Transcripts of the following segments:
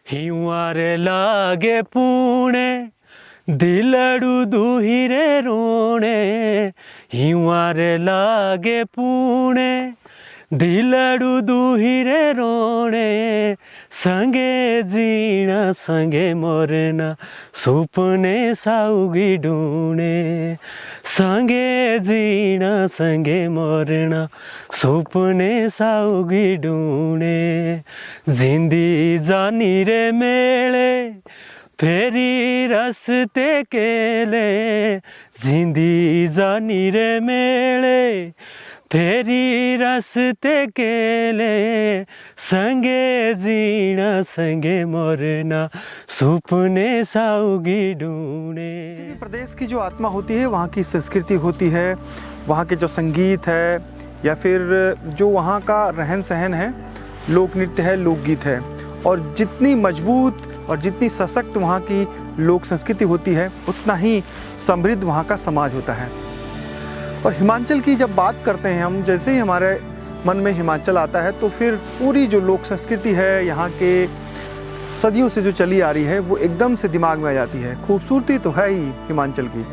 हिवारे लागे पुणे दिलड़ू दुहिरे रोणे। हिवारे लागे पुणे दिलड़ू दुहिरे रोणे। संगे जीना संगे मरना सुपने साउगी ढूंढे। संगे जीना संगे मरना सुपने साउगी ढूंढे। जिंदी जानी रे मेले फेरी रास्ते केले। जिंदी जानी रे मेले फेरी रास्ते केले। संगे जीना संगे मरना सुपने साउगी ढूंढे। किसी भी प्रदेश की जो आत्मा होती है, वहाँ की संस्कृति होती है, वहाँ के जो संगीत है या फिर जो वहाँ का रहन सहन है, लोक नृत्य है, लोकगीत है, और जितनी मजबूत और जितनी सशक्त वहाँ की लोक संस्कृति होती है, उतना ही समृद्ध वहाँ का समाज होता है। और हिमाचल की जब बात करते हैं हम, जैसे ही हमारे मन में हिमाचल आता है तो फिर पूरी जो लोक संस्कृति है यहाँ के सदियों से जो चली आ रही है वो एकदम से दिमाग में आ जाती है। खूबसूरती तो है ही हिमाचल की,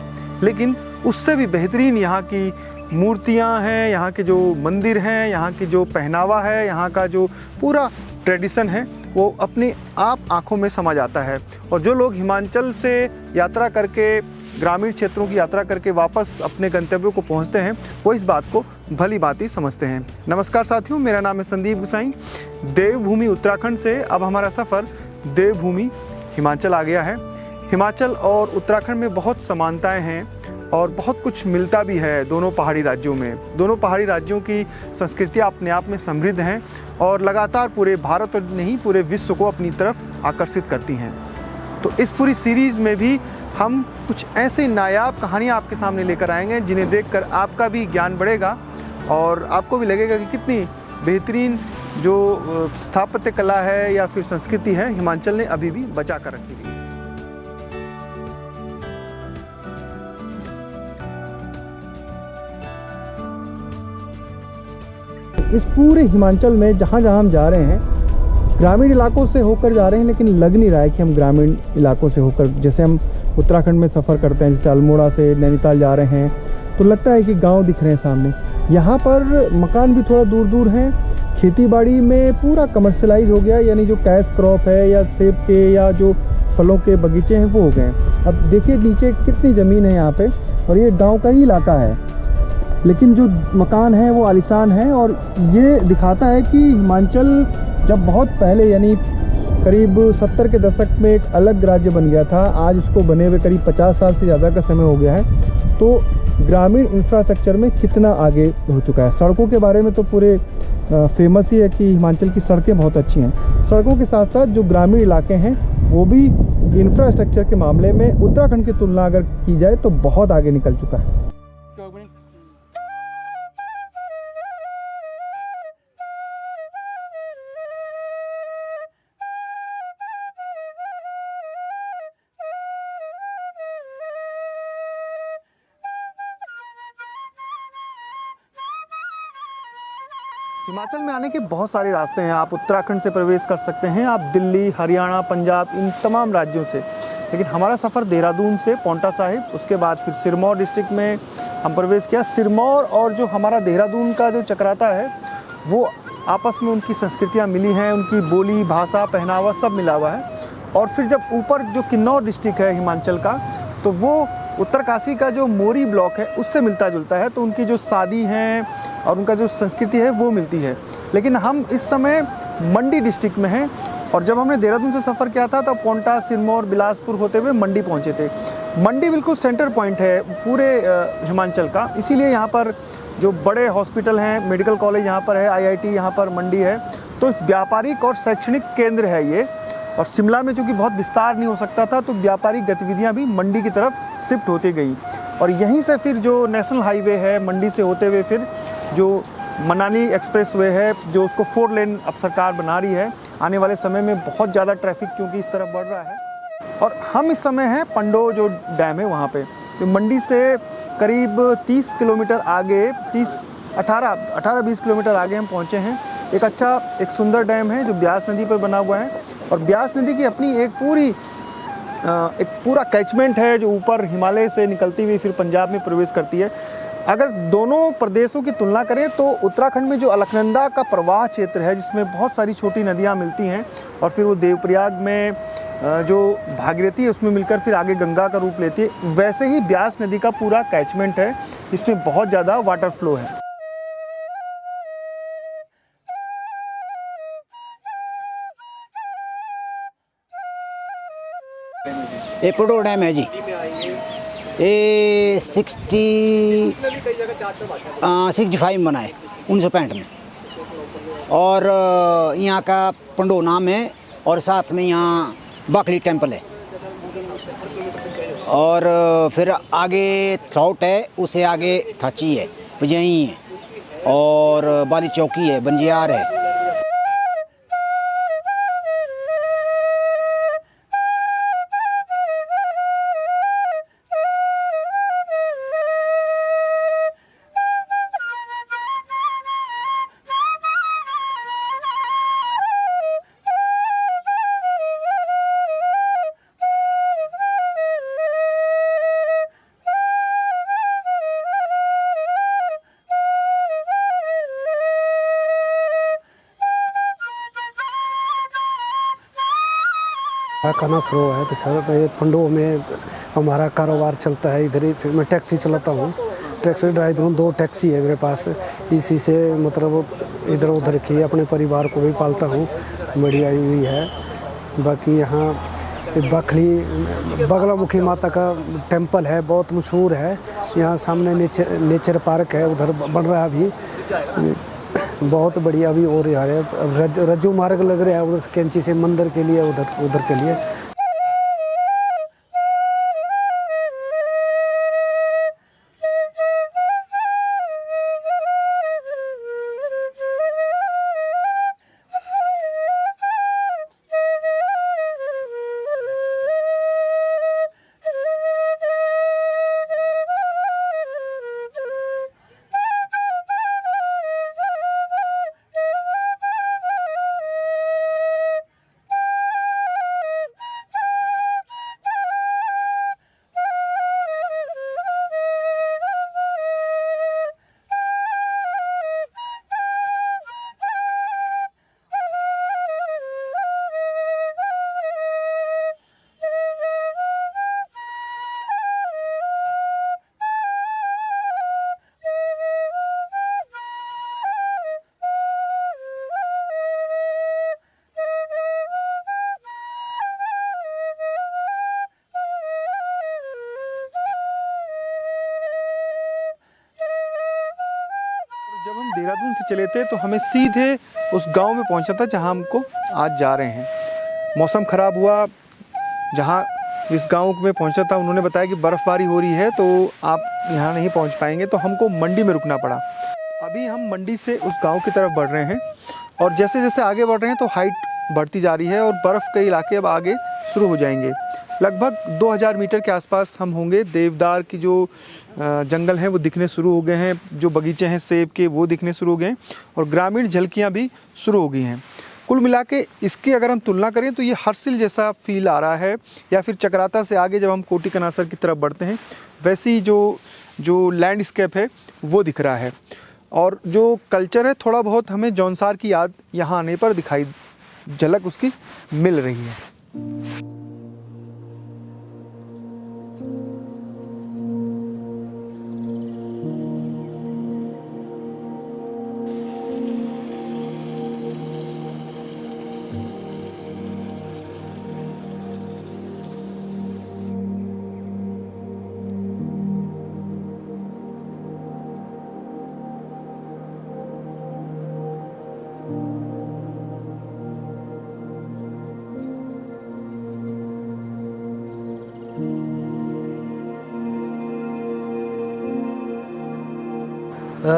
लेकिन उससे भी बेहतरीन यहाँ की मूर्तियाँ हैं, यहाँ के जो मंदिर हैं, यहाँ की जो पहनावा है, यहाँ का जो पूरा ट्रेडिशन है, वो अपने आप आँखों में समा जाता है। और जो लोग हिमाचल से यात्रा करके, ग्रामीण क्षेत्रों की यात्रा करके वापस अपने गंतव्यों को पहुंचते हैं, वो इस बात को भली भांति समझते हैं। नमस्कार साथियों, मेरा नाम है संदीप गुसाई। देवभूमि उत्तराखंड से अब हमारा सफ़र देवभूमि हिमाचल आ गया है। हिमाचल और उत्तराखंड में बहुत समानताएं हैं और बहुत कुछ मिलता भी है दोनों पहाड़ी राज्यों में। दोनों पहाड़ी राज्यों की संस्कृतियाँ अपने आप में समृद्ध हैं और लगातार पूरे भारत और नहीं पूरे विश्व को अपनी तरफ आकर्षित करती हैं। तो इस पूरी सीरीज़ में भी हम कुछ ऐसे नायाब कहानियाँ आपके सामने लेकर आएंगे जिन्हें देखकर आपका भी ज्ञान बढ़ेगा और आपको भी लगेगा कि कितनी बेहतरीन जो स्थापत्य कला है या फिर संस्कृति है, हिमाचल ने अभी भी बचा कर रखी है। इस पूरे हिमाचल में जहाँ जहाँ हम जा रहे हैं, ग्रामीण इलाकों से होकर जा रहे हैं, लेकिन लग नहीं रहा है कि हम ग्रामीण इलाकों से होकर, जैसे हम उत्तराखंड में सफ़र करते हैं, जैसे अल्मोड़ा से नैनीताल जा रहे हैं तो लगता है कि गांव दिख रहे हैं सामने। यहाँ पर मकान भी थोड़ा दूर दूर हैं। खेती बाड़ी में पूरा कमर्शलाइज हो गया, यानी जो कैश क्रॉप है या सेब के या जो फलों के बगीचे हैं वो हो गए हैं। अब देखिए नीचे कितनी ज़मीन है यहाँ पे, और ये गाँव का ही इलाका है, लेकिन जो मकान है वो आलीशान है। और ये दिखाता है कि हिमाचल जब बहुत पहले, यानी करीब 70 के दशक में एक अलग राज्य बन गया था, आज उसको बने हुए करीब 50 साल से ज़्यादा का समय हो गया है, तो ग्रामीण इंफ्रास्ट्रक्चर में कितना आगे हो चुका है। सड़कों के बारे में तो पूरे फेमस ही है कि हिमाचल की सड़कें बहुत अच्छी हैं। सड़कों के साथ साथ जो ग्रामीण इलाके हैं वो भी इंफ्रास्ट्रक्चर के मामले में उत्तराखंड की तुलना अगर की जाए तो बहुत आगे निकल चुका है। हिमाचल में आने के बहुत सारे रास्ते हैं। आप उत्तराखंड से प्रवेश कर सकते हैं, आप दिल्ली, हरियाणा, पंजाब, इन तमाम राज्यों से। लेकिन हमारा सफ़र देहरादून से पांवटा साहिब, उसके बाद फिर सिरमौर डिस्ट्रिक्ट में हम प्रवेश किया। सिरमौर और जो हमारा देहरादून का जो चक्राता है, वो आपस में उनकी संस्कृतियाँ मिली हैं, उनकी बोली, भाषा, पहनावा सब मिला हुआ है। और फिर जब ऊपर जो किन्नौर डिस्ट्रिक्ट है हिमाचल का, तो वो उत्तरकाशी का जो मोरी ब्लॉक है उससे मिलता जुलता है, तो उनकी जो शादी हैं और उनका जो संस्कृति है वो मिलती है। लेकिन हम इस समय मंडी डिस्ट्रिक्ट में हैं, और जब हमने देहरादून से सफ़र किया था तब पांवटा, सिरमौर, बिलासपुर होते हुए मंडी पहुंचे थे। मंडी बिल्कुल सेंटर पॉइंट है पूरे हिमाचल का, इसीलिए यहाँ पर जो बड़े हॉस्पिटल हैं, मेडिकल कॉलेज यहाँ पर है, IIT यहाँ पर मंडी है, तो व्यापारिक और शैक्षणिक केंद्र है ये। और शिमला में चूँकि बहुत विस्तार नहीं हो सकता था, तो व्यापारिक गतिविधियाँ भी मंडी की तरफ शिफ्ट होती गई। और यहीं से फिर जो नेशनल हाईवे है मंडी से होते हुए फिर जो मनाली एक्सप्रेस वे है, जो उसको 4 लेन अब सरकार बना रही है। आने वाले समय में बहुत ज़्यादा ट्रैफिक क्योंकि इस तरफ बढ़ रहा है। और हम इस समय हैं पंडो जो डैम है वहाँ पे। तो मंडी से करीब 30 किलोमीटर आगे, 18-20 किलोमीटर आगे हम पहुँचे हैं। एक सुंदर डैम है जो ब्यास नदी पर बना हुआ है। और ब्यास नदी की अपनी एक पूरा कैचमेंट है जो ऊपर हिमालय से निकलती हुई फिर पंजाब में प्रवेश करती है। अगर दोनों प्रदेशों की तुलना करें तो उत्तराखंड में जो अलकनंदा का प्रवाह क्षेत्र है, जिसमें बहुत सारी छोटी नदियाँ मिलती हैं और फिर वो देवप्रयाग में जो भागीरथी है उसमें मिलकर फिर आगे गंगा का रूप लेती है, वैसे ही ब्यास नदी का पूरा कैचमेंट है, इसमें बहुत ज़्यादा वाटर फ्लो है। ये पड़ो डैम है जी, ये 65 बना है 1965 में, और यहाँ का पंडो नाम है, और साथ में यहाँ बाखली टेम्पल है, और फिर आगे थ्राउट है, उसे आगे थाची है, पजई है, और बाली चौकी है, बंजियार है। खाना शुरू है तो सर पंडो में हमारा कारोबार चलता है। इधर ही मैं टैक्सी चलाता हूँ, टैक्सी ड्राइवर हूँ, 2 टैक्सी है मेरे पास। इसी से मतलब इधर उधर की अपने परिवार को भी पालता हूँ, बढ़िया हुई है। बाकी यहाँ बखली बगलामुखी माता का टेम्पल है, बहुत मशहूर है। यहाँ सामने नेचर पार्क है, उधर बन रहा है अभी, बहुत बढ़िया अभी और यार रज्जू मार्ग लग रहा है उधर कैंची से मंदिर के लिए, उधर के लिए। जब हम देहरादून से चले थे तो हमें सीधे उस गांव में पहुंचना था जहां हमको आज जा रहे हैं। मौसम ख़राब हुआ, जहां इस गांव में पहुंचना था उन्होंने बताया कि बर्फ़बारी हो रही है तो आप यहां नहीं पहुंच पाएंगे, तो हमको मंडी में रुकना पड़ा। अभी हम मंडी से उस गांव की तरफ बढ़ रहे हैं और जैसे जैसे आगे बढ़ रहे हैं तो हाइट बढ़ती जा रही है और बर्फ़ के इलाके अब आगे शुरू हो जाएंगे। लगभग 2000 मीटर के आसपास हम होंगे। देवदार की जो जंगल हैं वो दिखने शुरू हो गए हैं, जो बगीचे हैं सेब के वो दिखने शुरू हो गए हैं और ग्रामीण झलकियाँ भी शुरू हो गई हैं। कुल मिला के इसकी अगर हम तुलना करें तो ये हर्सिल जैसा फील आ रहा है, या फिर चक्राता से आगे जब हम कोटी कनासर की तरफ बढ़ते हैं वैसी जो लैंडस्केप है वो दिख रहा है। और जो कल्चर है थोड़ा बहुत हमें जौनसार की याद यहाँ आने पर दिखाई, झलक उसकी मिल रही है।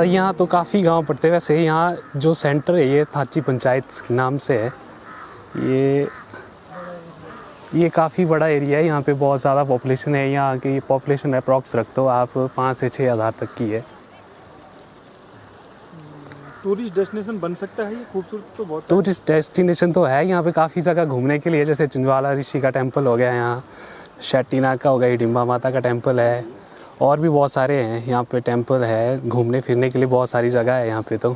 यहाँ तो काफ़ी गांव पड़ते हैं। वैसे यहाँ जो सेंटर है ये थाची पंचायत के नाम से है। ये काफ़ी बड़ा एरिया है, यहाँ पे बहुत ज़्यादा पॉपुलेशन है। यहाँ की पॉपुलेशन अप्रॉक्स रख दो आप 5 से 6 हज़ार तक की है। टूरिस्ट डेस्टिनेशन बन सकता है ये? खूबसूरत तो बहुत है। टूरिस्ट डेस्टिनेशन तो है यहाँ पे काफ़ी जगह घूमने के लिए, जैसे चुंजवाला ऋषि का टेम्पल हो गया, यहाँ शेट्टीनाग का हो गया, हिडिंबा माता का टेम्पल है, और भी बहुत सारे हैं यहाँ पे टेम्पल है। घूमने फिरने के लिए बहुत सारी जगह है यहाँ पे तो।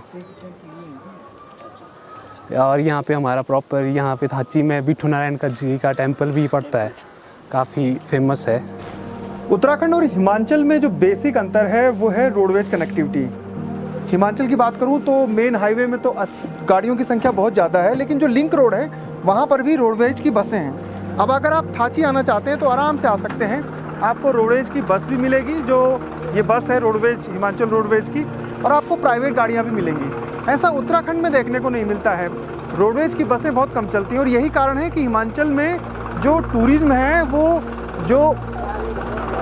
और यहाँ पे हमारा प्रॉपर यहाँ पे थाची में बिट्ठू नारायण का जी का टेम्पल भी पड़ता है, काफ़ी फेमस है। उत्तराखंड और हिमाचल में जो बेसिक अंतर है वो है रोडवेज कनेक्टिविटी। हिमाचल की बात करूं तो मेन हाईवे में तो गाड़ियों की संख्या बहुत ज़्यादा है, लेकिन जो लिंक रोड है वहाँ पर भी रोडवेज की बसें हैं। अब अगर आप थाची आना चाहते हैं तो आराम से आ सकते हैं, आपको रोडवेज की बस भी मिलेगी, जो ये बस है रोडवेज, हिमाचल रोडवेज की, और आपको प्राइवेट गाड़ियाँ भी मिलेंगी। ऐसा उत्तराखंड में देखने को नहीं मिलता है, रोडवेज की बसें बहुत कम चलती हैं, और यही कारण है कि हिमाचल में जो टूरिज़्म है वो जो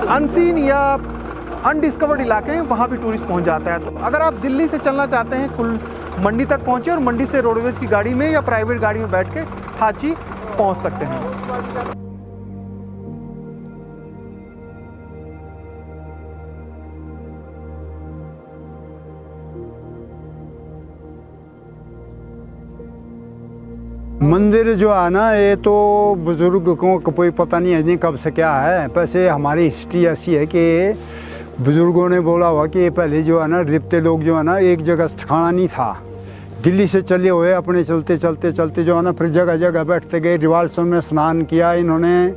अनसीन या अनडिस्कवर्ड इलाके हैं वहाँ भी टूरिस्ट पहुँच जाता है। तो अगर आप दिल्ली से चलना चाहते हैं, कुल मंडी तक पहुँचे और मंडी से रोडवेज की गाड़ी में या प्राइवेट गाड़ी में बैठ के थाची पहुँच सकते हैं। मंदिर जो है ना, ये तो बुजुर्ग को कोई पता नहीं है नहीं कब से क्या है। वैसे हमारी हिस्ट्री ऐसी है कि बुजुर्गों ने बोला हुआ कि पहले जो है ना रिपते लोग जो है ना एक जगह ठिकाना नहीं था, दिल्ली से चले हुए अपने चलते चलते चलते जो है ना फिर जगह जगह बैठते गए। रिवाल्सों में स्नान किया इन्होंने,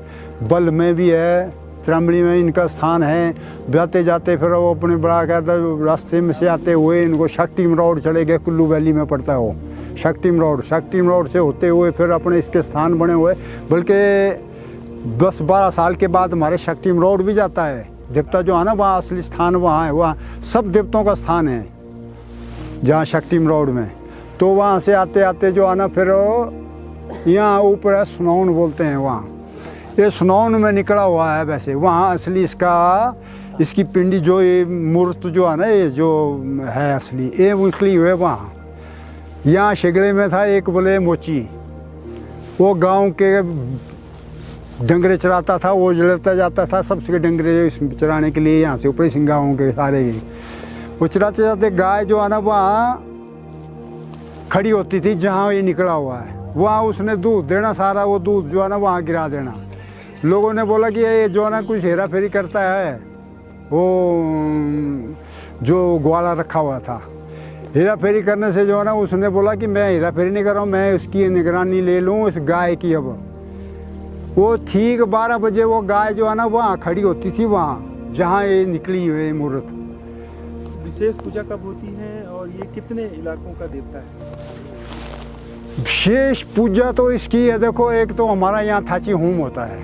बल में भी है, त्रम्बड़ी में इनका स्थान है। जाते जाते फिर वो अपने बड़ा कहता रास्ते में से आते हुए इनको शक्तिम रोड चले गए, कुल्लू वैली में पड़ता है वो शक्तिम रोड से होते हुए फिर अपने इसके स्थान बने हुए। बल्कि 10-12 साल के बाद हमारे शक्तिम रोड भी जाता है। देवता जो है ना वहाँ असली स्थान वहाँ है, वहाँ सब देवताओं का स्थान है जहाँ शक्तिम रोड में। तो वहाँ से आते आते जो है ना फिर यहाँ ऊपर है सुनौन बोलते हैं, वहाँ ये सुनौन में निकला हुआ है। वैसे वहाँ असली इसकी पिंडी जो ये मूर्त जो है ना ये जो है असली ये निकली हुई है वहाँ। यहाँ शिगड़े में था एक बोले मोची, वो गांव के डंगरे चराता था, वो जलता जाता था सबसे डंगरे चराने के लिए यहाँ से ऊपरी सिंगाओं के सारे की। वो चराते जाते गाय जो है ना वहाँ खड़ी होती थी जहाँ ये निकला हुआ है, वहाँ उसने दूध देना, सारा वो दूध जो है ना वहाँ गिरा देना। लोगों ने बोला कि ये जो है ना कुछ हेरा फेरी करता है, वो जो ग्वाला रखा हुआ था। हेरा फेरी करने से जो है ना उसने बोला कि मैं हेरा फेरी नहीं कर रहा हूँ, मैं उसकी निगरानी ले लूँ इस गाय की। अब वो ठीक 12 बजे वो गाय जो है ना वहाँ खड़ी होती थी, वहाँ जहाँ ये निकली हुई मूर्त। विशेष पूजा कब होती है और ये कितने इलाकों का देवता है? विशेष पूजा तो इसकी है, देखो एक तो हमारा यहाँ थाची होम होता है।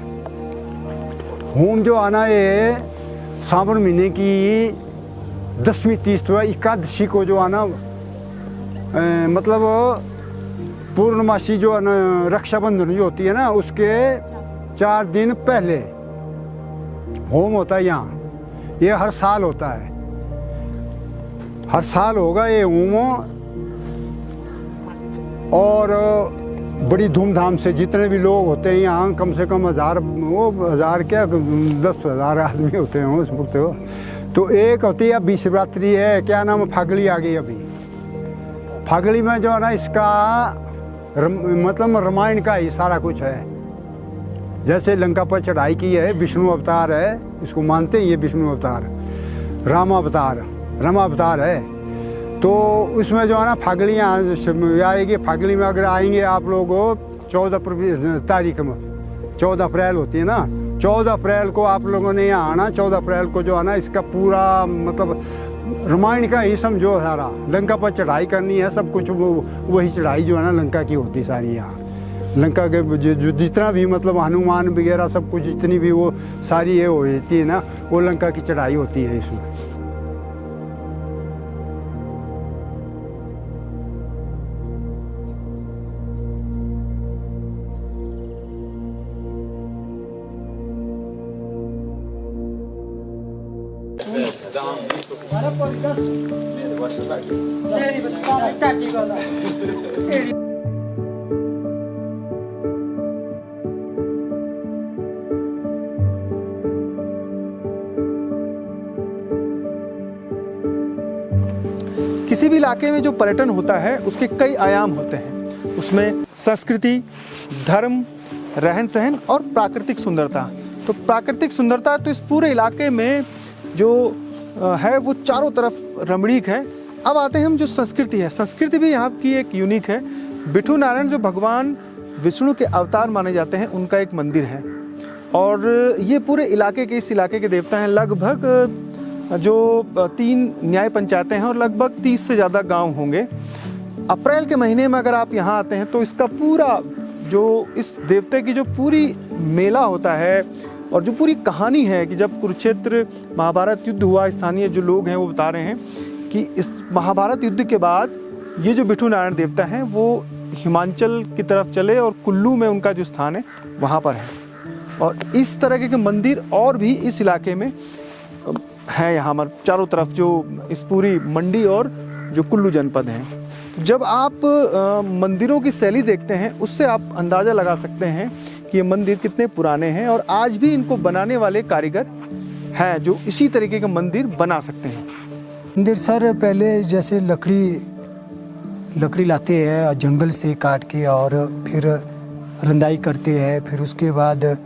होम जो है ना ये सावन महीने की 10वीं तीज तो एकादशी को जो है ना मतलब पूर्णमासी जो है ना रक्षाबंधन जो होती है ना उसके 4 दिन पहले होम होता है यहाँ। ये हर साल होता है, हर साल होगा ये होम, और बड़ी धूमधाम से जितने भी लोग होते हैं यहाँ कम से कम 1000 क्या 10,000 आदमी होते हैं उस वक्त। तो एक होती है अभी शिवरात्रि है, क्या नाम है, फागड़ी आ गई अभी। फागड़ी में जो है ना इसका मतलब रामायण का ही सारा कुछ है। जैसे लंका पर चढ़ाई की है, विष्णु अवतार है, इसको मानते हैं ये विष्णु अवतार, राम अवतार है। तो उसमें जो है ना फागड़ी आएगी। फागड़ी में अगर आएंगे आप लोग 14 तारीख में, 14 अप्रैल होती है ना, 14 अप्रैल को आप लोगों ने यहाँ आना। 14 अप्रैल को जो है ना इसका पूरा मतलब रामायण का ही समझो, सारा लंका पर चढ़ाई करनी है, सब कुछ वही चढ़ाई जो है ना लंका की होती सारी। यहाँ लंका के जो जितना भी मतलब हनुमान वगैरह सब कुछ जितनी भी वो सारी ये होती है ना, वो लंका की चढ़ाई होती है इसमें। किसी भी इलाके में जो पर्यटन होता है उसके कई आयाम होते हैं। उसमें संस्कृति, धर्म, रहन सहन और प्राकृतिक सुंदरता। तो प्राकृतिक सुंदरता तो इस पूरे इलाके में जो है वो चारों तरफ रमणीक है। अब आते हैं हम जो संस्कृति है, संस्कृति भी यहाँ की एक यूनिक है। बिठू नारायण जो भगवान विष्णु के अवतार माने जाते हैं, उनका एक मंदिर है और ये पूरे इलाके के, इस इलाके के देवता हैं। लगभग जो 3 न्याय पंचायतें हैं और लगभग 30 से ज़्यादा गांव होंगे। अप्रैल के महीने में अगर आप यहाँ आते हैं तो इसका पूरा जो इस देवते की जो पूरी मेला होता है और जो पूरी कहानी है कि जब कुरुक्षेत्र महाभारत युद्ध हुआ, स्थानीय जो लोग हैं वो बता रहे हैं कि इस महाभारत युद्ध के बाद ये जो बिठू नारायण देवता हैं वो हिमाचल की तरफ चले और कुल्लू में उनका जो स्थान है वहाँ पर है। और इस तरह के मंदिर और भी इस इलाके में है, यहाँ पर चारों तरफ जो इस पूरी मंडी और जो कुल्लू जनपद हैं। जब आप मंदिरों की शैली देखते हैं उससे आप अंदाज़ा लगा सकते हैं कि ये मंदिर कितने पुराने हैं और आज भी इनको बनाने वाले कारीगर हैं जो इसी तरीके के मंदिर बना सकते हैं। मंदिर सर पहले जैसे लकड़ी लाते हैं जंगल से काट के और फिर रंदाई करते हैं, फिर उसके बाद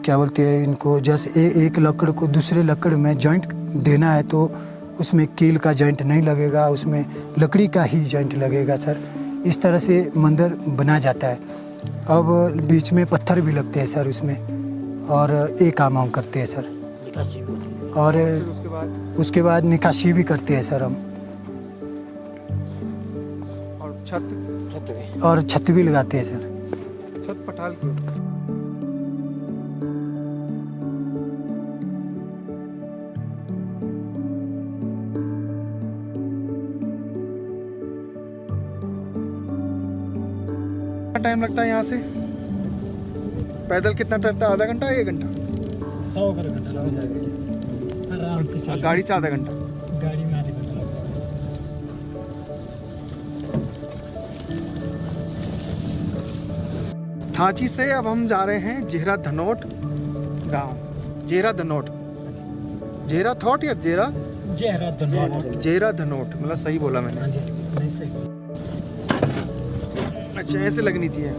क्या बोलते हैं इनको, जैसे एक लकड़ को दूसरे लकड़ में जॉइंट देना है तो उसमें कील का जॉइंट नहीं लगेगा, उसमें लकड़ी का ही जॉइंट लगेगा सर। इस तरह से मंदिर बना जाता है। अब बीच में पत्थर भी लगते हैं सर उसमें और एक काम करते हैं सर, और उसके बाद निकासी भी करते हैं सर हम, और छत भी लगाते हैं सर। छत पठाल की टाइम लगता है यहाँ से? पैदल कितना टरता है? आधा घंटा, 1 घंटा? 100 घंटा हो जाएगा आराम से चल। गाड़ी से आधा घंटा? गाड़ी में आधा घंटा। थाची से अब हम जा रहे हैं जेहरा धनोट गांव। जेहरा धनोट, जेहरा थॉट या जेहरा? जेहरा धनोट। जेहरा धनोट, मतलब सही बोला मैंने? हाँ जी, नहीं सही। अच्छा, ऐसे लगनी थी। हाँ,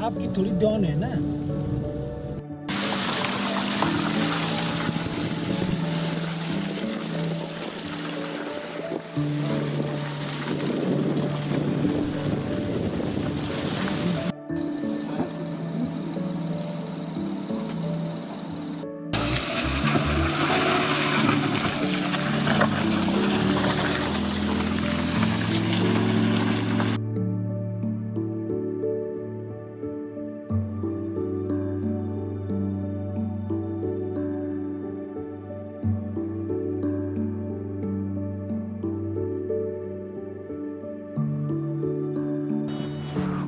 आपकी थोड़ी डाउन है ना।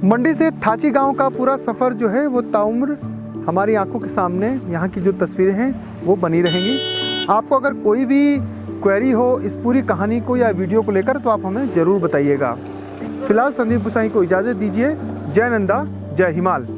मंडी से थाची गांव का पूरा सफ़र जो है वो ताउम्र हमारी आंखों के सामने यहाँ की जो तस्वीरें हैं वो बनी रहेंगी। आपको अगर कोई भी क्वेरी हो इस पूरी कहानी को या वीडियो को लेकर तो आप हमें ज़रूर बताइएगा। फिलहाल संदीप गुसाई को इजाज़त दीजिए। जय नंदा, जय हिमाल।